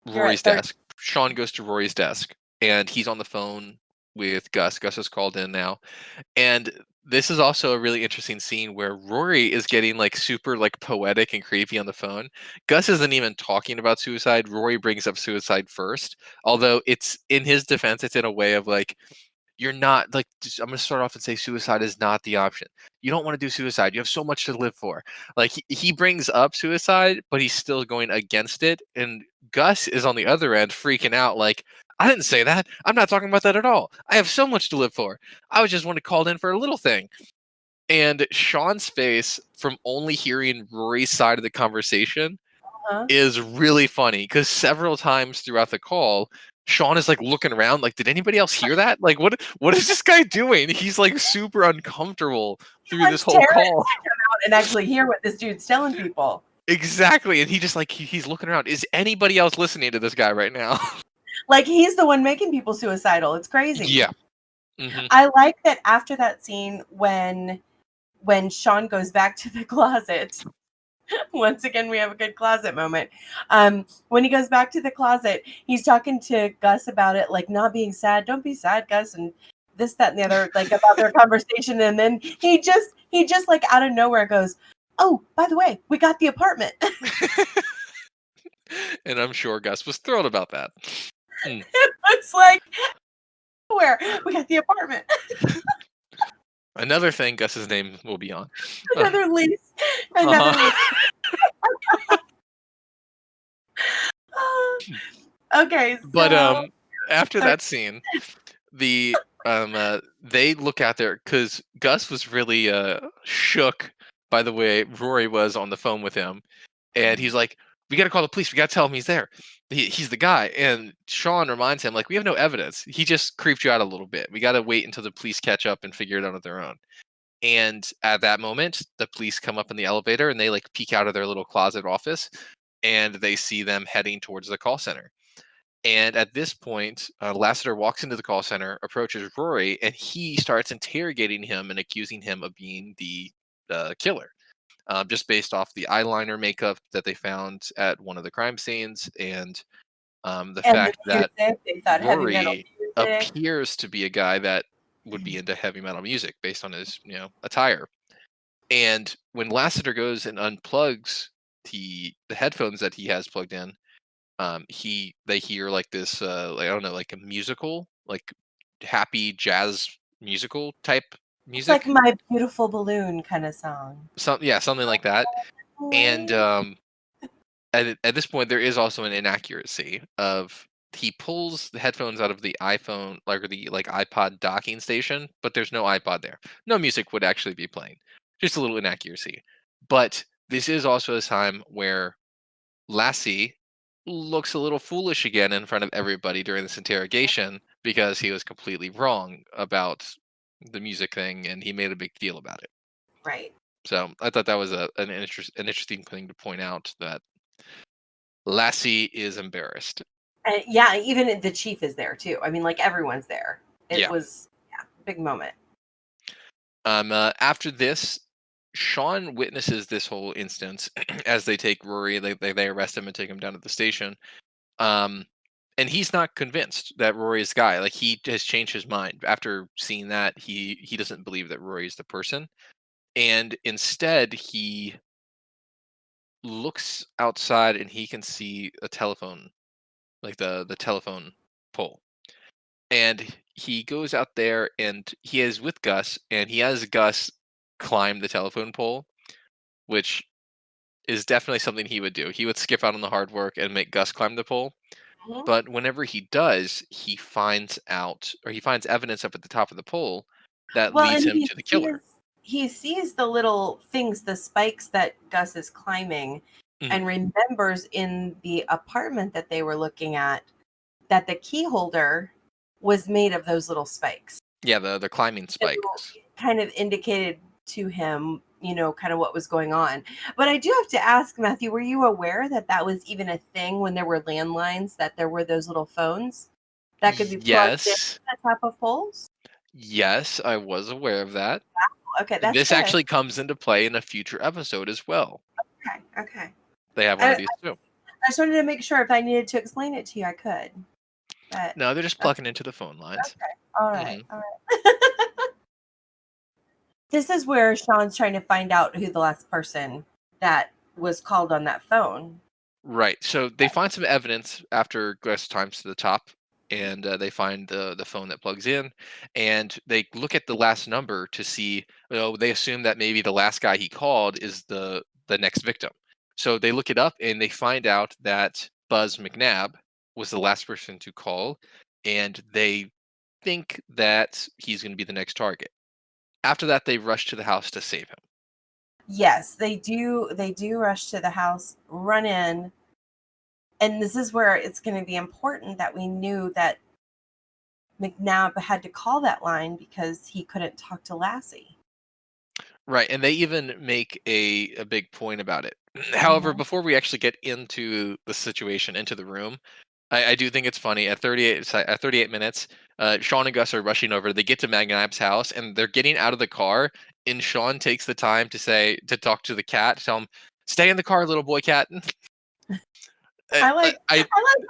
Rory's desk. Sean goes to Rory's desk, and he's on the phone with Gus. Gus has called in now, and this is also a really interesting scene where Rory is getting like super like poetic and creepy on the phone. Gus isn't even talking about suicide. Rory brings up suicide first, although it's in his defense. It's in a way of like, you're not like, I'm going to start off and say suicide is not the option. You don't want to do suicide. You have so much to live for. Like he brings up suicide, but he's still going against it. And Gus is on the other end freaking out like, I didn't say that. I'm not talking about that at all. I have so much to live for. I was just want to call in for a little thing. And Sean's face from only hearing Rory's side of the conversation Uh-huh. is really funny because several times throughout the call, Sean is like looking around, like, did anybody else hear that? Like, what is this guy doing? He's like super uncomfortable He through this wants whole Terrence call. to come out and actually hear what this dude's telling people. Exactly. And he just like he's looking around. Is anybody else listening to this guy right now? Like, he's the one making people suicidal. It's crazy. Yeah. Hmm. I like that after that scene when Sean goes back to the closet. Once again, we have a good closet moment. When he goes back to the closet, he's talking to Gus about it, like not being sad. Don't be sad, Gus, and this, that, and the other, like about their conversation. And then he just like out of nowhere goes, "Oh, by the way, we got the apartment." And I'm sure Gus was thrilled about that. Mm. It looks like where we got the apartment. Another thing Gus's name will be on. Another lease. Another lease. Uh-huh. Okay, But so after that scene, the they look out there because Gus was really shook by the way Rory was on the phone with him, and he's like, "We got to call the police. We got to tell him he's there. He's the guy." And Sean reminds him, like, "We have no evidence. He just creeped you out a little bit. We got to wait until the police catch up and figure it out on their own." And at that moment, the police come up in the elevator and they like peek out of their little closet office, and they see them heading towards the call center. And at this point, Lassiter walks into the call center, approaches Rory, and he starts interrogating him and accusing him of being the killer, just based off the eyeliner makeup that they found at one of the crime scenes, and the and the fact that music, they thought heavy metal Rory music. appears to be a guy that would be into heavy metal music based on his, attire. And when Lassiter goes and unplugs the headphones that he has plugged in, they hear like this like I don't know, like a musical, like happy jazz musical type It's like music. My Beautiful Balloon kind of song. Something like that. And Wait. at this point there is also an inaccuracy of he pulls the headphones out of the iPhone like or the like iPod docking station, but there's no iPod there. No music would actually be playing. Just a little inaccuracy. But this is also a time where Lassie looks a little foolish again in front of everybody during this interrogation because he was completely wrong about the music thing and he made a big deal about it. Right. So I thought that was an interesting thing to point out that Lassie is embarrassed. And yeah, even the chief is there too. I mean, like everyone's there. It Yeah. was, yeah, big moment. After this, Sean witnesses this whole instance as they take Rory, they arrest him and take him down to the station. Um, and he's not convinced that Rory is the guy. Like he has changed his mind after seeing that. He doesn't believe that Rory is the person, and instead he looks outside and he can see a telephone, like the telephone pole. And he goes out there and he is with Gus, and he has Gus climb the telephone pole, which is definitely something he would do. He would skip out on the hard work and make Gus climb the pole. Mhm. But whenever he does, he finds evidence up at the top of the pole that Well, leads and him to the killer. he sees the little things, the spikes that Gus is climbing, Mhm. and remembers in the apartment that they were looking at that the key holder was made of those little spikes. Yeah, the climbing So spikes. it kind of indicated to him, kind of what was going on. But I do have to ask, Matthew, were you aware that that was even a thing when there were landlines, that there were those little phones that could be plugged in Yes. at the top of poles? Yes, I was aware of that. Okay, that's This good. actually comes into play in a future episode as well. Okay, okay. They have one I, of I these too. just wanted to make sure if I needed to explain it to you, I could. But No, they're just that's plugging into the phone lines. okay. All right, Mhm. all right. This is where Sean's trying to find out who the last person that was called on that phone. Right. So they find some evidence after Gus climbs to the top, and they find the phone that plugs in, and they look at the last number to see. They assume that maybe the last guy he called is the next victim. So they look it up, and they find out that Buzz McNabb was the last person to call, and they think that he's going to be the next target. After that, they rush to the house to save him. Yes, they do. They do rush to the house, run in, and this is where it's going to be important that we knew that McNabb had to call that line because he couldn't talk to Lassie. Right, and they even make a big point about it. However, Mhm. before we actually get into the situation, into the room, I do think it's funny at 38 minutes, Sean and Gus are rushing over. They get to McNabb's house and they're getting out of the car, and Sean takes the time to talk to the cat, tell him, "Stay in the car, little boy cat." I, I like that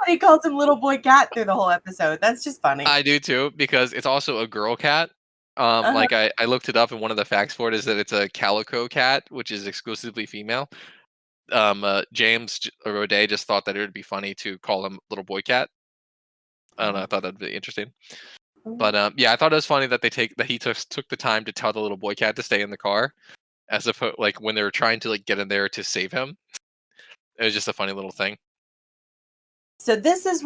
he calls him little boy cat through the whole episode. That's just funny. I do too, because it's also a girl cat. Uh-huh. Like I looked it up, and one of the facts for it is that it's a calico cat, which is exclusively female. Roday just thought that it would be funny to call him little boy cat. I don't know. I thought that'd be interesting. Mhm. But yeah, I thought it was funny that he took the time to tell the little boy cat to stay in the car, as opposed like when they were trying to like get in there to save him. It was just a funny little thing. So this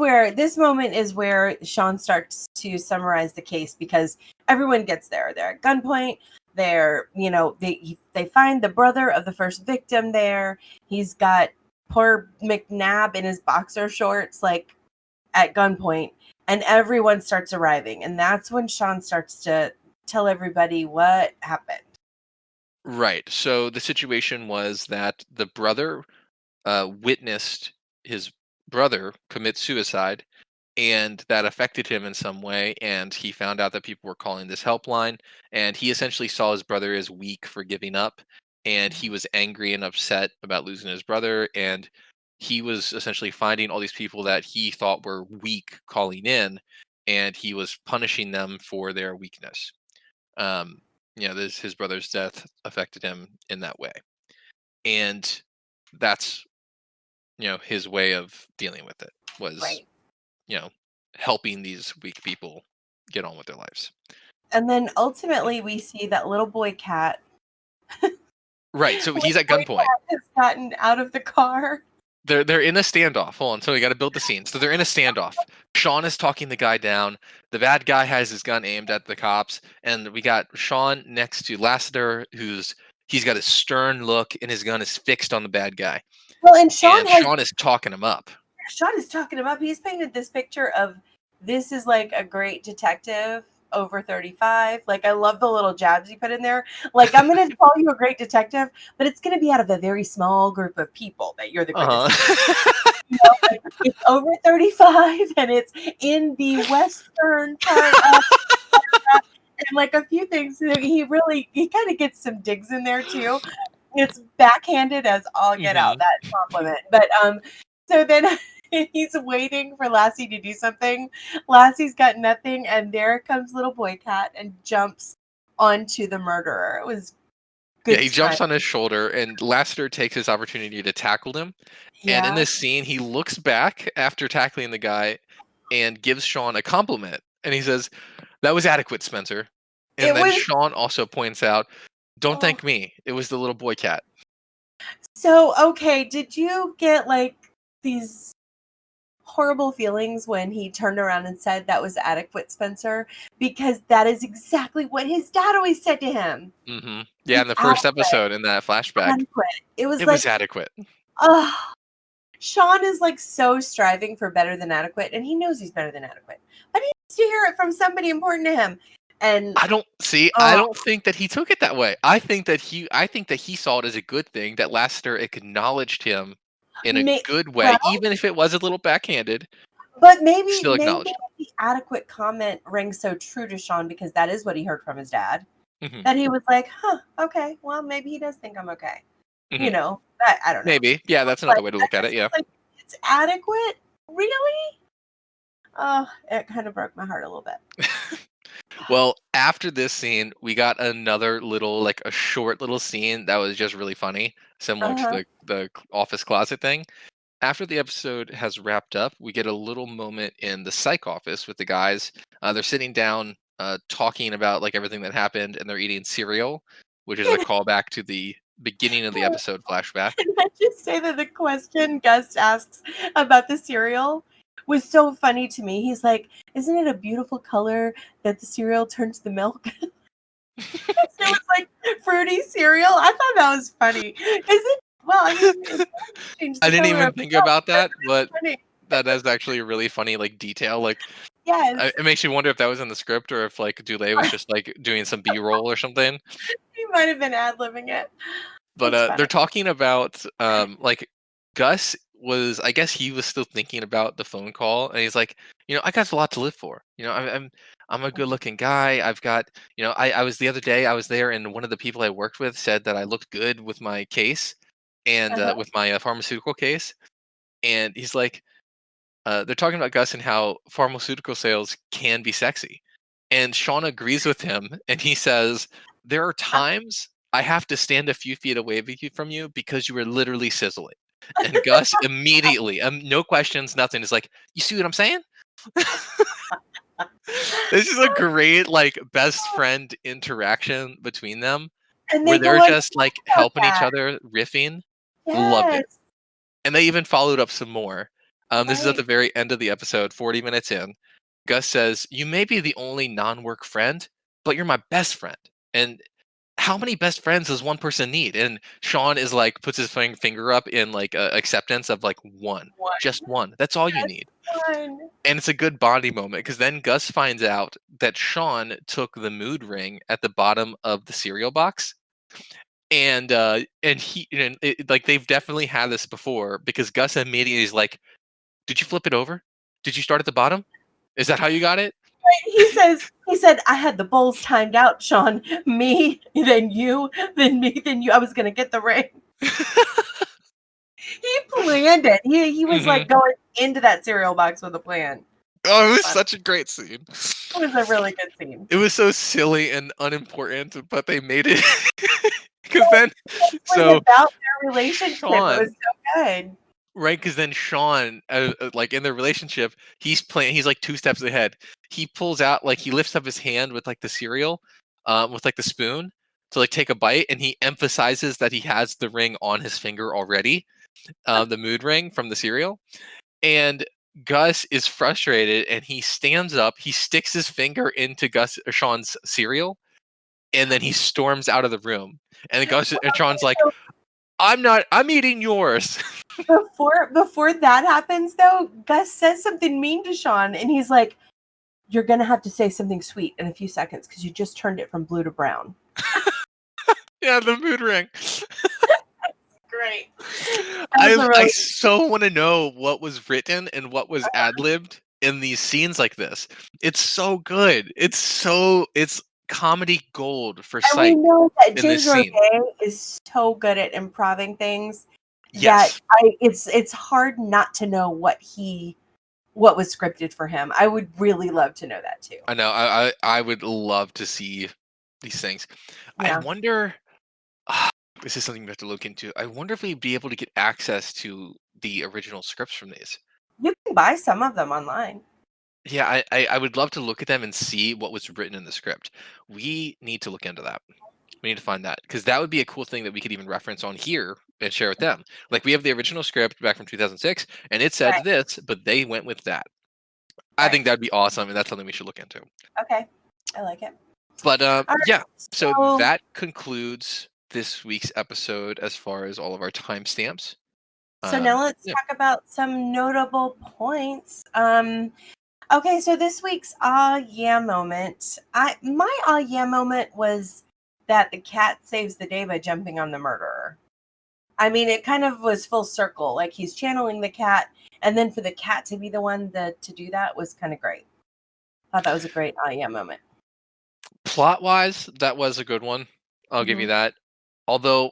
moment is where Sean starts to summarize the case because everyone gets there. They're at gunpoint. They find the brother of the first victim there. He's got poor McNabb in his boxer shorts, like at gunpoint, and everyone starts arriving. And that's when Sean starts to tell everybody what happened. Right. So the situation was that the brother witnessed his brother commit suicide, and that affected him in some way, and he found out that people were calling this helpline, and he essentially saw his brother as weak for giving up, and he was angry and upset about losing his brother, and he was essentially finding all these people that he thought were weak calling in, and he was punishing them for their weakness. um his brother's death affected him in that way, and that's his way of dealing with it was Right. you know, helping these weak people get on with their lives. And then ultimately we see that little boy cat, Right. So he's little at boy gunpoint. cat has gotten out of the car. They're in a standoff. Hold on. So we got to build the scene. So they're in a standoff. Sean is talking the guy down. The bad guy has his gun aimed at the cops, and we got Sean next to Lassiter, he's got a stern look, and his gun is fixed on the bad guy. Well, and And Sean is talking him up. Sean is talking him up. He's painted this picture of this is like a great detective over 35. Like I love the little jabs you put in there. Like I'm going to call you a great detective, but it's going to be out of a very small group of people that you're the greatest. Uh Detective. huh. You know, like it's over 35 and it's in the western part of and like a few things. He kind of gets some digs in there too. It's backhanded as all get out, hmm that compliment. But so then he's waiting for Lassie to do something. Lassie's got nothing, and there comes little boy cat and jumps onto the murderer. It was Yeah, good he time. jumps on his shoulder, and Lassiter takes his opportunity to tackle him. And in Yeah. this scene, he looks back after tackling the guy and gives Sean a compliment. And he says, "That was adequate, Spencer." And It then was Sean also points out, "Don't oh, thank me. It was the little boy cat." so okay. Did you get like these horrible feelings when he turned around and said that was adequate, Spencer? Because that is exactly what his dad always said to him. Yeah, in It's the first adequate, episode in that flashback, adequate. It was it was like, adequate. oh, Sean is like so striving for better than adequate, and he knows he's better than adequate, but he needs to hear it from somebody important to him. And I oh, don't think that he took it that way. I think that he saw it as a good thing that Lassiter acknowledged him in a good way, well, even if it was a little backhanded, but maybe still maybe acknowledged the adequate comment rings so true to Sean because that is what he heard from his dad. him. That he was like, huh, okay, well, maybe he does think I'm okay. Hmm. I don't know. Maybe. Yeah, that's But another way to look at I it, just yeah. was like, it's adequate? Really? Oh, it kind of broke my heart a little bit. Well, after this scene, we got another little like, a short little scene that was just really funny, similar to Uh-huh. the office closet thing. After the episode has wrapped up, we get a little moment in the psych office with the guys. They're sitting down, talking about, like, everything that happened, and they're eating cereal, which is a callback to the beginning of the episode flashback. Can I just say that the question Gus asks about the cereal was so funny to me. He's like, "Isn't it a beautiful color that the cereal turns to milk?" It was like fruity cereal. I thought that was funny. Is it? Well, I mean, it changed I the didn't color even of think milk, about but that, it but is funny. that is actually a really funny like detail. Like Yes. it makes you wonder if that was in the script or if like Dulé was just like doing some B-roll or something. He might have been ad-libbing it. But That's they're funny. talking about like Gus was, I guess he was still thinking about the phone call, and he's like, I got a lot to live for. I'm a good looking guy. I've got, I was the other day I was there, and one of the people I worked with said that I looked good with my case and Uh-huh. with my pharmaceutical case, and he's like, they're talking about Gus and how pharmaceutical sales can be sexy. And Sean agrees with him, and he says, "There are times I have to stand a few feet away from you because you are literally sizzling." And Gus immediately, no questions, nothing, is like, "You see what I'm saying?" This is a great like best friend interaction between them, And where they go they're on just like about helping each that. other, riffing. Loved it. Yes, And they even followed up some more. This is at the right. very end of the episode, 40 minutes in. Gus says, "You may be the only non work friend, but you're my best friend." And how many best friends does one person need? And Sean is like, puts his finger up in like acceptance of like one, One. just one. That's all you Just need. one. And it's a good bonding moment because then Gus finds out that Sean took the mood ring at the bottom of the cereal box, and he and like they've definitely had this before because Gus immediately is like, "Did you flip it over? Did you start at the bottom? Is that how you got it?" He said, "I had the bowls timed out, Sean. Me, then you, then me, then you. I was gonna get the ring." He planned it. He was Hmm. like going into that cereal box with a plan. Oh, it was Fun. such a great scene. It was a really good scene. It was so silly and unimportant, but they made it because then, It was so about their relationship. It was Sean, so good. right? Because then Sean, like in their relationship, he's playing. He's like two steps ahead. He pulls out, like he lifts up his hand with like the cereal, with like the spoon to like take a bite, and he emphasizes that he has the ring on his finger already, the mood ring from the cereal. And Gus is frustrated, and he stands up. He sticks his finger into Sean's cereal, and then he storms out of the room. And Gus and Sean's like, So "I'm not. I'm eating yours." before that happens, though, Gus says something mean to Sean, and he's like, "You're gonna have to say something sweet in a few seconds because you just turned it from blue to brown." Yeah, the mood ring. Great. That was a I really so want to know what was written and what was ad libbed in these scenes like this. It's so good. It's comedy gold for and we Psych know that in this James scene. Roget is so good at improving things that Yes, it's hard not to know what was scripted for him. I would really love to know that too. I know. I would love to see these things. I Yeah. wonder. ah, this is something we have to look into. I wonder if we'd be able to get access to the original scripts from these. You can buy some of them online. Yeah, I would love to look at them and see what was written in the script. We need to look into that. We need to find that because that would be a cool thing that we could even reference on here and share with them. Like we have the original script back from 2006, and it said Right, this, but they went with that. I right. think that'd be awesome, and that's something we should look into. Okay. I like it. But All yeah, right. so So that concludes this week's episode as far as all of our timestamps. now let's Yeah, talk about some notable points. Okay, so this week's ah yeah moment. My ah yeah moment was that the cat saves the day by jumping on the murderer. I mean, it kind of was full circle. Like he's channeling the cat, and then for the cat to be the one to do that was kind of great. Thought that was a great ah yeah moment. plot wise, that was a good one. I'll give you Hmm. that. Although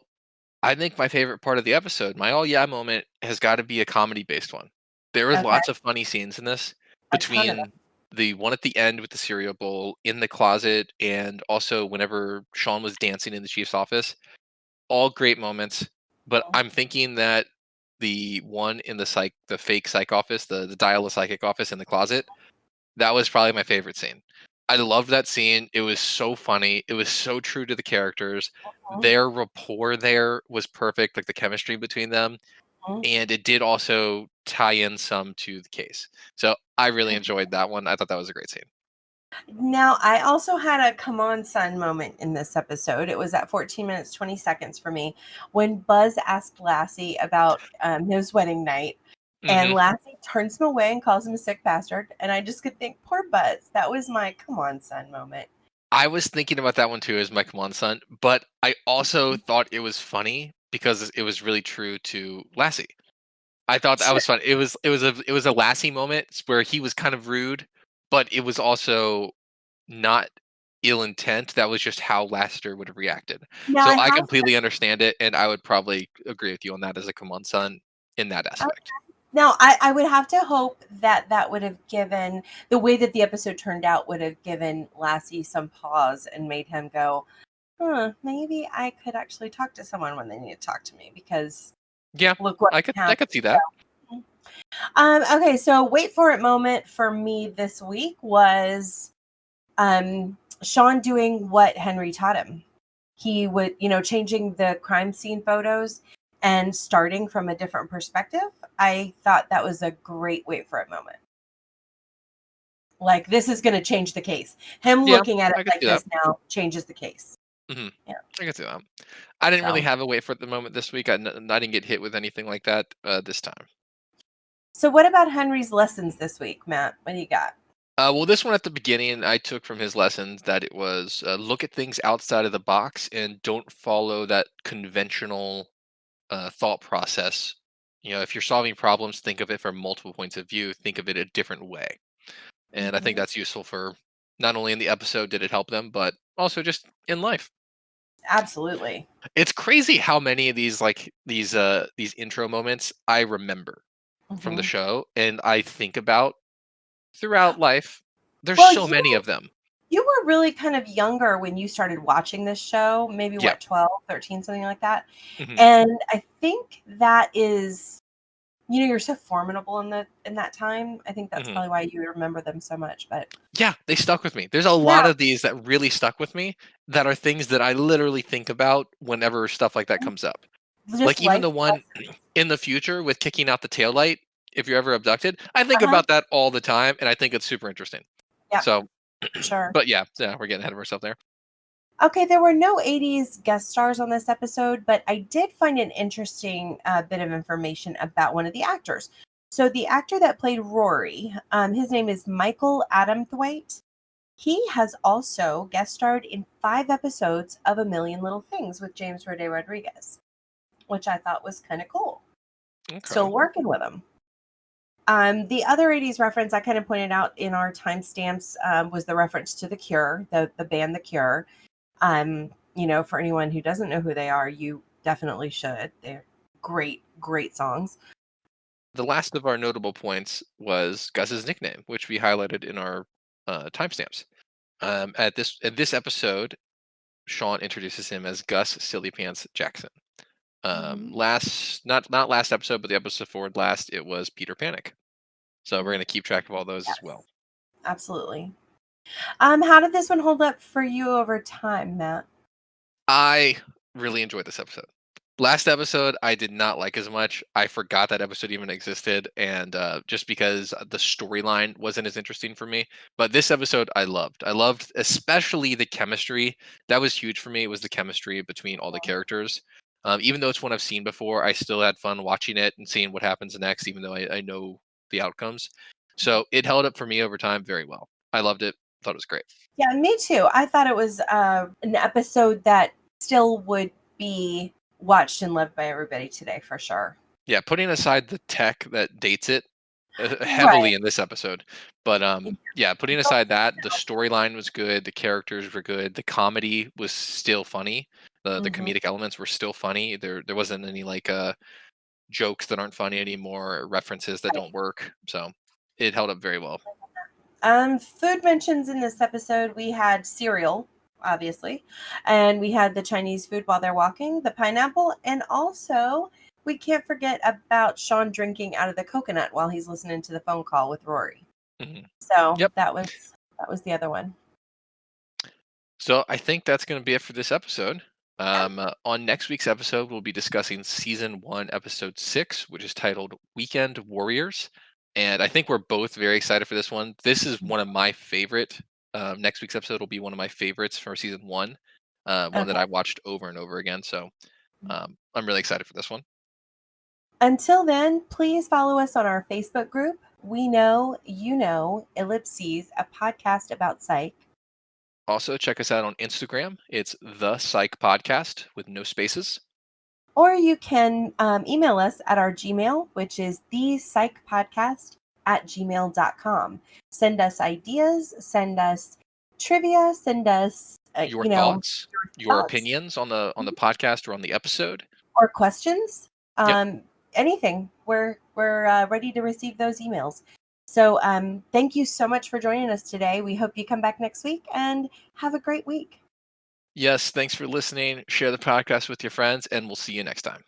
I think my favorite part of the episode, my all yeah moment, has got to be a comedy based one. There was Okay, lots of funny scenes in this a ton of them. between the one at the end with the cereal bowl in the closet and also whenever Sean was dancing in the chief's office. All great moments. But I'm thinking that the one in the fake psych office, the dial a psychic office in the closet, that was probably my favorite scene. I loved that scene. It was so funny. It was so true to the characters. Mhm, Their rapport there was perfect, like the chemistry between them. mhm. And it did also tie in some to the case. So I really I enjoyed that one. I thought that was a great scene. Now, I also had a come on son moment in this episode. It was at 14 minutes, 20 seconds for me when Buzz asked Lassie about his wedding night. And Hmm. Lassie turns him away and calls him a sick bastard. And I just could think, poor Buzz. That was my come on son moment. I was thinking about that one too as my come on son, but I also thought it was funny because it was really true to Lassie. I thought that Sure. was fun. It was a Lassie moment where he was kind of rude, but it was also not ill intent. That was just how Lassiter would have reacted. Now, So I I have completely understand it, and I would probably agree with you on that as a come on son in that aspect. Now, I would have to hope that that would have given the way that the episode turned out would have given Lassie some pause and made him go, maybe I could actually talk to someone when they need to talk to me because Yeah, look what I happened. could see that. Okay, so wait for it moment for me this week was Sean doing what Henry taught him. He would, changing the crime scene photos and starting from a different perspective. I thought that was a great wait for it moment. Like, this is going to change the case. Him Yeah, looking at it I could like see that. this now changes the case. Hmm. Yeah. I could see that. I didn't really So, have a wait for it the moment this week. I didn't get hit with anything like that this time. so what about Henry's lessons this week, Matt? What do you got? Well, this one at the beginning, I took from his lessons that it was look at things outside of the box and don't follow that conventional thought process. If you're solving problems, think of it from multiple points of view. Think of it a different way, and I think Hmm. that's useful for not only in the episode did it help them, but also just in life. Absolutely. It's crazy how many of these intro moments I remember from the Hmm. show, and I think about throughout life. There's Well, so many of them. you were really kind of younger when you started watching this show, maybe Yeah. what, 12, 13, something like that. Hmm. And I think that is, you're so formidable in that time. I think that's Hmm. probably why you remember them so much. But Yeah, they stuck with me. There's a yeah, lot of these that really stuck with me that are things that I literally think about whenever stuff like that comes up. just Like even the life one lessons. in the future with kicking out the taillight, if you're ever abducted, I think Uh-huh. about that all the time and I think it's super interesting. Yep, So, sure. but yeah, we're getting ahead of ourselves there. Okay, there were no 80s guest stars on this episode, but I did find an interesting bit of information about one of the actors. So, the actor that played Rory, his name is Michael Adamthwaite. He has also guest starred in 5 episodes of A Million Little Things with James Roday Rodriguez, which I thought was kind of cool. Okay. Still working with him. The other 80s reference I kind of pointed out in our timestamps was the reference to The Cure, the band The Cure. For anyone who doesn't know who they are, you definitely should. They're great, great songs. The last of our notable points was Gus's nickname, which we highlighted in our timestamps. At this episode, Sean introduces him as Gus Silly Pants Jackson. Mhm. Last not last episode, but the episode forward last, it was Peter Panic. So we're gonna keep track of all those as Yes, well. absolutely. How did this one hold up for you over time, Matt? I really enjoyed this episode. Last episode, I did not like as much. I forgot that episode even existed, and just because the storyline wasn't as interesting for me. But this episode, I loved. I loved especially the chemistry. That was huge for me. It was the chemistry between all the characters. Even though it's one I've seen before, I still had fun watching it and seeing what happens next, even though I know the outcomes. So it held up for me over time very well. I loved it. Thought it was great. Yeah, me too. I thought it was an episode that still would be watched and loved by everybody today for sure. Yeah, putting aside the tech that dates it heavily Right. in this episode, but yeah, putting aside that, the storyline was good, the characters were good, the comedy was still funny, the Mhm. comedic elements were still funny. There wasn't any like jokes that aren't funny anymore, or references that don't work. So it held up very well. Food mentions in this episode, we had cereal, obviously, and we had the Chinese food while they're walking, the pineapple, and also we can't forget about Sean drinking out of the coconut while he's listening to the phone call with Rory. Mhm. So Yep. that was the other one. So I think that's going to be it for this episode. On next week's episode, we'll be discussing season 1, episode 6, which is titled Weekend Warriors. And I think we're both very excited for this one. This is one of my favorite Next week's episode will be one of my favorites for season one, one that Okay. I watched over and over again. So I'm really excited for this one. Until then, please follow us on our Facebook group. We know, you know, Ellipses, a podcast about psych. Also, check us out on Instagram. It's the Psych Podcast with no spaces. Or you can email us at our Gmail, which is thepsychpodcast@gmail.com. Send us ideas, send us trivia, send us, Your thoughts, your your thoughts opinions on the podcast or on the episode. or questions. Yep. Anything. We're ready to receive those emails. So thank you so much for joining us today. We hope you come back next week and have a great week. Yes. Thanks for listening. Share the podcast with your friends, and we'll see you next time.